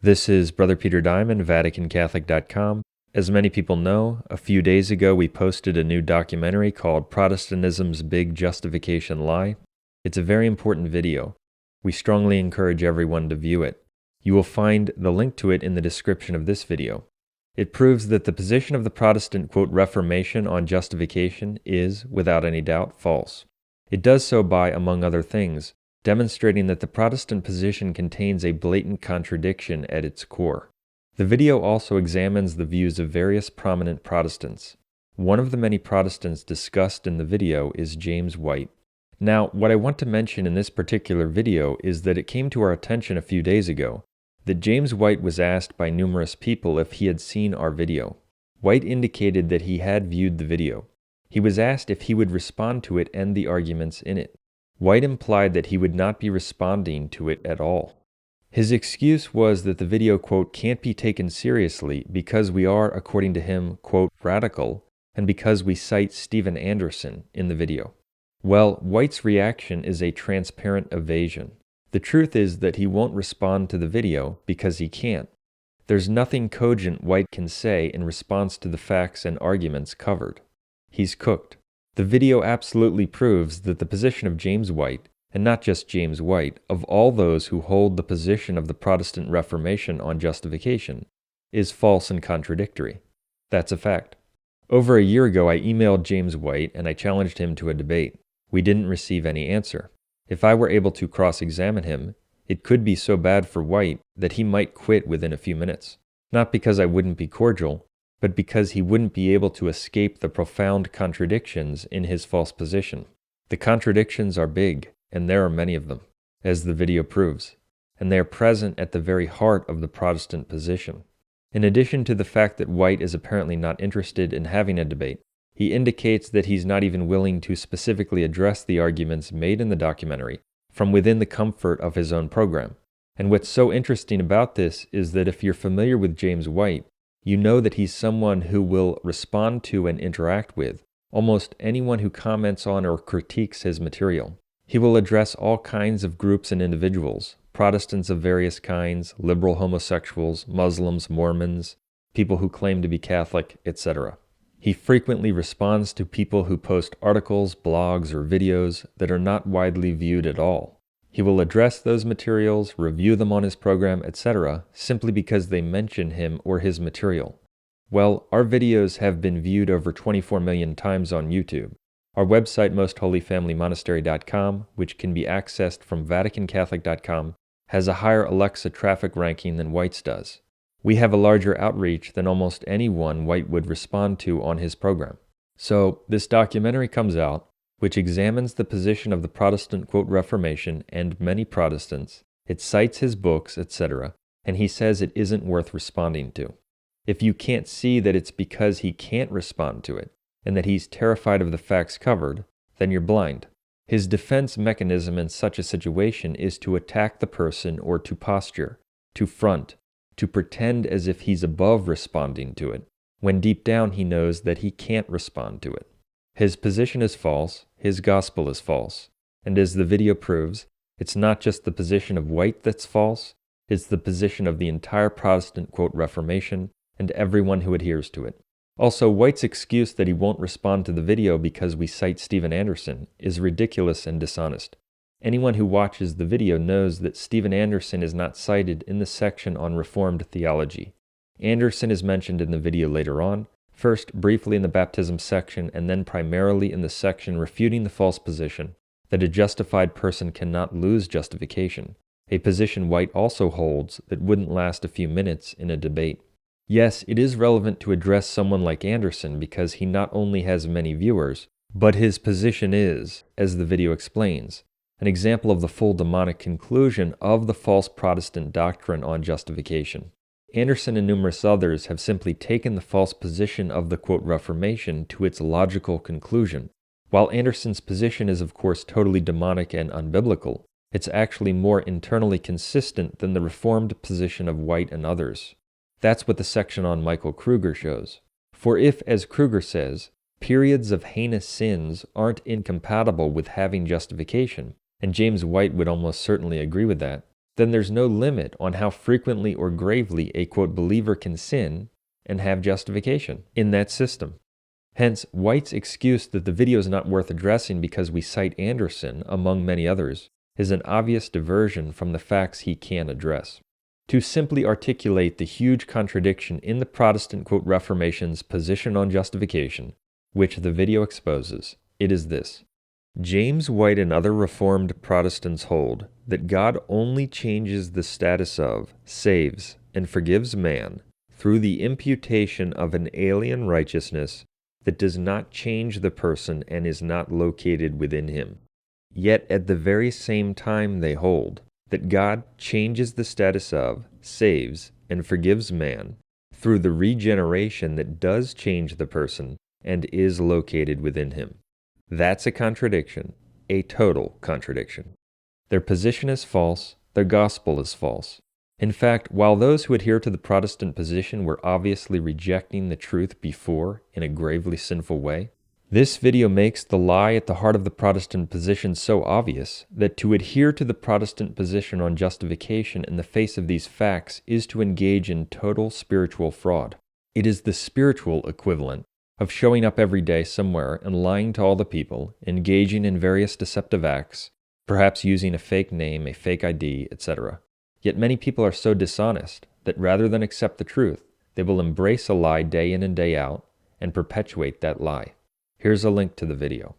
This is Brother Peter Diamond, vaticancatholic.com. As many people know, a few days ago we posted a new documentary called Protestantism's Big Justification Lie. It's a very important video. We strongly encourage everyone to view it. You will find the link to it in the description of this video. It proves that the position of the Protestant, Reformation on justification is, without any doubt, false. It does so by, among other things, demonstrating that the Protestant position contains a blatant contradiction at its core. The video also examines the views of various prominent Protestants. One of the many Protestants discussed in the video is James White. Now, what I want to mention in this particular video is that it came to our attention a few days ago that James White was asked by numerous people if he had seen our video. White indicated that he had viewed the video. He was asked if he would respond to it and the arguments in it. White implied that he would not be responding to it at all. His excuse was that the video, can't be taken seriously because we are, according to him, radical, and because we cite Steven Anderson in the video. Well, White's reaction is a transparent evasion. The truth is that he won't respond to the video because he can't. There's nothing cogent White can say in response to the facts and arguments covered. He's cooked. The video absolutely proves that the position of James White, and not just James White, of all those who hold the position of the Protestant Reformation on justification, is false and contradictory. That's a fact. Over a year ago, I emailed James White and I challenged him to a debate. We didn't receive any answer. If I were able to cross-examine him, it could be so bad for White that he might quit within a few minutes. Not because I wouldn't be cordial, but because he wouldn't be able to escape the profound contradictions in his false position. The contradictions are big, and there are many of them, as the video proves, and they are present at the very heart of the Protestant position. In addition to the fact that White is apparently not interested in having a debate, he indicates that he's not even willing to specifically address the arguments made in the documentary from within the comfort of his own program. And what's so interesting about this is that if you're familiar with James White, you know that he's someone who will respond to and interact with almost anyone who comments on or critiques his material. He will address all kinds of groups and individuals, Protestants of various kinds, liberal homosexuals, Muslims, Mormons, people who claim to be Catholic, etc. He frequently responds to people who post articles, blogs, or videos that are not widely viewed at all. He will address those materials, review them on his program, etc., simply because they mention him or his material. Well, our videos have been viewed over 24 million times on YouTube. Our website, mostholyfamilymonastery.com, which can be accessed from vaticancatholic.com, has a higher Alexa traffic ranking than White's does. We have a larger outreach than almost anyone White would respond to on his program. So, this documentary comes out, which examines the position of the Protestant, Reformation and many Protestants. It cites his books, etc., and he says it isn't worth responding to. If you can't see that it's because he can't respond to it, and that he's terrified of the facts covered, then you're blind. His defense mechanism in such a situation is to attack the person or to posture, to front, to pretend as if he's above responding to it, when deep down he knows that he can't respond to it. His position is false, his gospel is false, and as the video proves, it's not just the position of White that's false, it's the position of the entire Protestant, Reformation, and everyone who adheres to it. Also, White's excuse that he won't respond to the video because we cite Steven Anderson is ridiculous and dishonest. Anyone who watches the video knows that Steven Anderson is not cited in the section on Reformed theology. Anderson is mentioned in the video later on, first briefly in the baptism section and then primarily in the section refuting the false position that a justified person cannot lose justification, a position White also holds that wouldn't last a few minutes in a debate. Yes, it is relevant to address someone like Anderson because he not only has many viewers, but his position is, as the video explains, an example of the full demonic conclusion of the false Protestant doctrine on justification. Anderson and numerous others have simply taken the false position of the Reformation to its logical conclusion. While Anderson's position is of course totally demonic and unbiblical, it's actually more internally consistent than the Reformed position of White and others. That's what the section on Michael Kruger shows. For if, as Kruger says, periods of heinous sins aren't incompatible with having justification, and James White would almost certainly agree with that, then there's no limit on how frequently or gravely a quote believer can sin and have justification in that system. Hence, White's excuse that the video is not worth addressing because we cite Anderson, among many others, is an obvious diversion from the facts he can address. To simply articulate the huge contradiction in the Protestant quote Reformation's position on justification, which the video exposes, it is this. James White and other Reformed Protestants hold that God only changes the status of, saves, and forgives man through the imputation of an alien righteousness that does not change the person and is not located within him. Yet at the very same time they hold that God changes the status of, saves, and forgives man through the regeneration that does change the person and is located within him. That's a contradiction, a total contradiction. Their position is false, their gospel is false. In fact, while those who adhere to the Protestant position were obviously rejecting the truth before in a gravely sinful way, this video makes the lie at the heart of the Protestant position so obvious that to adhere to the Protestant position on justification in the face of these facts is to engage in total spiritual fraud. It is the spiritual equivalent of showing up every day somewhere and lying to all the people, engaging in various deceptive acts, perhaps using a fake name, a fake ID, etc. Yet many people are so dishonest that rather than accept the truth, they will embrace a lie day in and day out and perpetuate that lie. Here's a link to the video.